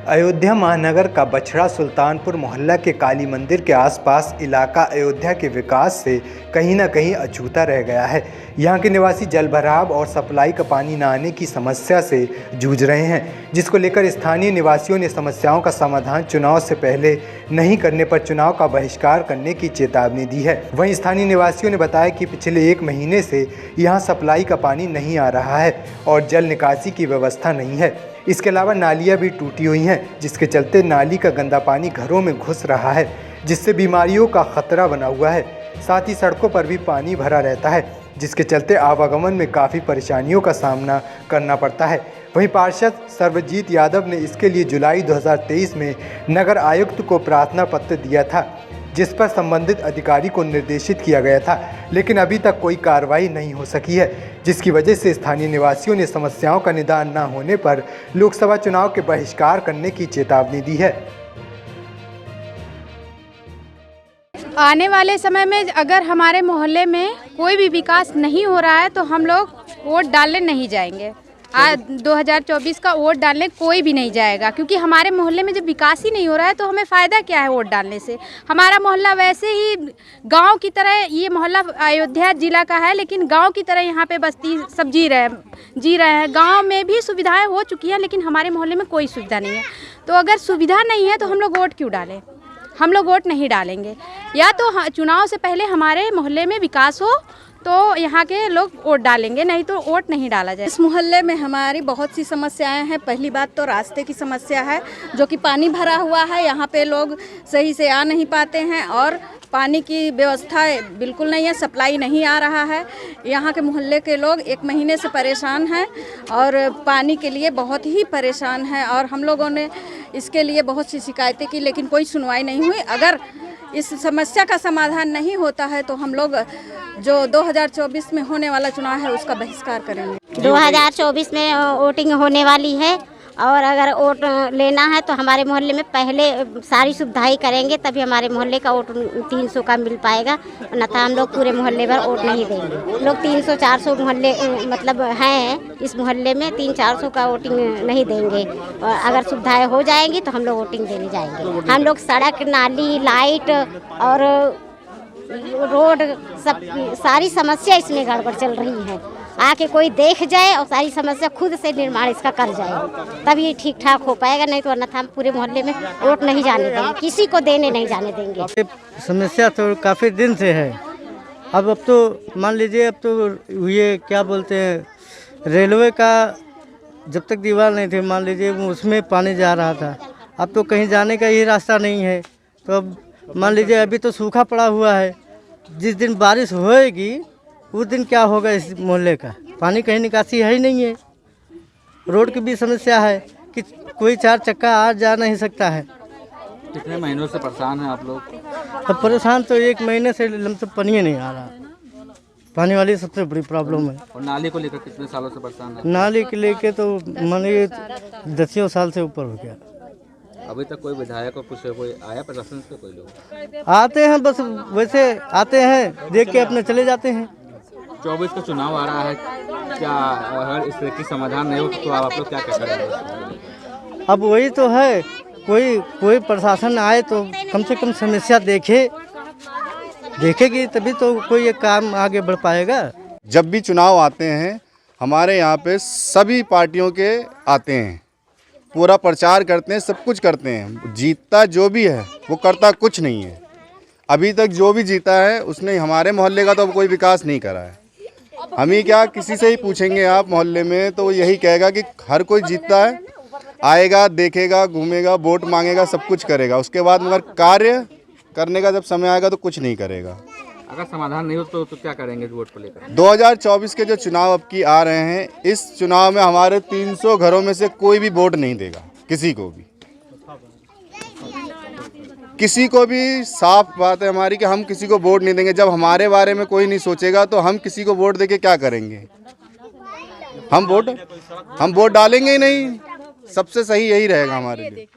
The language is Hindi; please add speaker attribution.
Speaker 1: अयोध्या महानगर का बछड़ा सुल्तानपुर मोहल्ला के काली मंदिर के आसपास इलाका अयोध्या के विकास से कहीं ना कहीं अछूता रह गया है। यहाँ के निवासी जलभराव और सप्लाई का पानी न आने की समस्या से जूझ रहे हैं, जिसको लेकर स्थानीय निवासियों ने समस्याओं का समाधान चुनाव से पहले नहीं करने पर चुनाव का बहिष्कार करने की चेतावनी दी है। वहीं स्थानीय निवासियों ने बताया कि पिछले 1 महीने से यहाँ सप्लाई का पानी नहीं आ रहा है और जल निकासी की व्यवस्था नहीं है। इसके अलावा नालियाँ भी टूटी हुई हैं, जिसके चलते नाली का गंदा पानी घरों में घुस रहा है, जिससे बीमारियों का खतरा बना हुआ है। साथ ही सड़कों पर भी पानी भरा रहता है, जिसके चलते आवागमन में काफ़ी परेशानियों का सामना करना पड़ता है। वहीं पार्षद सर्वजीत यादव ने इसके लिए जुलाई 2023 में नगर आयुक्त को प्रार्थना पत्र दिया था, जिस पर संबंधित अधिकारी को निर्देशित किया गया था, लेकिन अभी तक कोई कार्रवाई नहीं हो सकी है, जिसकी वजह से स्थानीय निवासियों ने समस्याओं का निदान न होने पर लोकसभा चुनाव के बहिष्कार करने की चेतावनी दी है।
Speaker 2: आने वाले समय में अगर हमारे मोहल्ले में कोई भी विकास नहीं हो रहा है तो हम लोग वोट डालने नहीं जाएंगे। 2024 का वोट डालने कोई भी नहीं जाएगा, क्योंकि हमारे मोहल्ले में जब विकास ही नहीं हो रहा है तो हमें फ़ायदा क्या है वोट डालने से। हमारा मोहल्ला वैसे ही गांव की तरह, ये मोहल्ला अयोध्या जिला का है, लेकिन गांव की तरह यहाँ पे बस्ती सब जी रहे हैं। गांव में भी सुविधाएं हो चुकी हैं, लेकिन हमारे मोहल्ले में कोई सुविधा नहीं है। तो अगर सुविधा नहीं है तो हम लोग वोट क्यों डालें? हम लोग वोट नहीं डालेंगे। या तो चुनाव से पहले हमारे मोहल्ले में विकास हो तो यहाँ के लोग वोट डालेंगे, नहीं तो वोट नहीं डाला जाए।
Speaker 3: इस मोहल्ले में हमारी बहुत सी समस्याएं हैं। पहली बात तो रास्ते की समस्या है, जो कि पानी भरा हुआ है। यहाँ पे लोग सही से आ नहीं पाते हैं और पानी की व्यवस्था बिल्कुल नहीं है, सप्लाई नहीं आ रहा है। यहाँ के मोहल्ले के लोग 1 महीने से परेशान हैं और पानी के लिए बहुत ही परेशान हैं और हम लोगों ने इसके लिए बहुत सी शिकायतें की, लेकिन कोई सुनवाई नहीं हुई। अगर इस समस्या का समाधान नहीं होता है तो हम लोग जो 2024 में होने वाला चुनाव है उसका बहिष्कार करेंगे।
Speaker 4: 2024 में वोटिंग होने वाली है और अगर वोट लेना है तो हमारे मोहल्ले में पहले सारी सुविधाएं करेंगे, तभी हमारे मोहल्ले का वोट 300 का मिल पाएगा, अन्यथा हम लोग पूरे मोहल्ले भर वोट नहीं देंगे। लोग 300-400 मोहल्ले मतलब हैं, इस मोहल्ले में 300-400 का वोटिंग नहीं देंगे। और अगर सुविधाएं हो जाएंगी तो हम लोग वोटिंग देने जाएंगे। हम लोग सड़क, नाली, लाइट और रोड सब सारी समस्या इसमें गड़बड़ चल रही है। आके कोई देख जाए और सारी समस्या खुद से निर्माण इसका कर जाए, तभी ठीक ठाक हो पाएगा, नहीं तो अन्यथा हम पूरे मोहल्ले में वोट नहीं जाने देंगे, किसी को देने नहीं जाने देंगे।
Speaker 5: समस्या तो काफ़ी दिन से है। अब तो मान लीजिए, अब तो ये क्या बोलते हैं, रेलवे का जब तक दीवार नहीं थी, मान लीजिए उसमें पानी जा रहा था। अब तो कहीं जाने का ही रास्ता नहीं है। तो अब मान लीजिए अभी तो सूखा पड़ा हुआ है। जिस दिन बारिश होएगी उस दिन क्या होगा इस मोहल्ले का? पानी कहीं निकासी है ही नहीं है। रोड की भी समस्या है कि कोई 4 चक्का आ जा नहीं सकता है।
Speaker 6: कितने महीनों से परेशान हैं आप लोग?
Speaker 5: अब परेशान तो 1 महीने से लमसम पानी नहीं आ रहा। पानी वाली सबसे बड़ी प्रॉब्लम है।
Speaker 6: और नाली को लेकर कितने सालों से परेशान हैं?
Speaker 5: नाली के लेके तो मानिए 10 साल से ऊपर हो गया।
Speaker 6: अभी तक कोई विधायक और कुछ कोई आया प्रशासन से? कोई लोग
Speaker 5: आते हैं, बस वैसे आते हैं, देख के अपने चले जाते हैं।
Speaker 6: 24 का चुनाव आ रहा है, क्या अगर इस तरह की समाधान नहीं हो तो आप लोग क्या करेंगे?
Speaker 5: अब वही तो है, कोई प्रशासन आए तो कम से कम समस्या देखेगी, तभी तो कोई ये काम आगे बढ़ पाएगा।
Speaker 7: जब भी चुनाव आते हैं हमारे यहाँ पे सभी पार्टियों के आते हैं, पूरा प्रचार करते हैं, सब कुछ करते हैं। जीतता जो भी है वो करता कुछ नहीं है। अभी तक जो भी जीता है उसने हमारे मोहल्ले का तो कोई विकास नहीं करा है। हम ही क्या, किसी से ही पूछेंगे आप मोहल्ले में तो यही कहेगा कि हर कोई जीतता है, आएगा, देखेगा, घूमेगा, वोट मांगेगा, सब कुछ करेगा, उसके बाद मगर कार्य करने का जब समय आएगा तो कुछ नहीं करेगा।
Speaker 6: अगर समाधान नहीं हो तो क्या करेंगे वोट को लेकर?
Speaker 7: 2024 के जो चुनाव अब की आ रहे हैं, इस चुनाव में हमारे 300 घरों में से कोई भी वोट नहीं देगा, किसी को भी। किसी को भी साफ बात है हमारी कि हम किसी को वोट नहीं देंगे। जब हमारे बारे में कोई नहीं सोचेगा तो हम किसी को वोट देके क्या करेंगे? हम वोट डालेंगे ही नहीं। सबसे सही यही रहेगा हमारे लिए।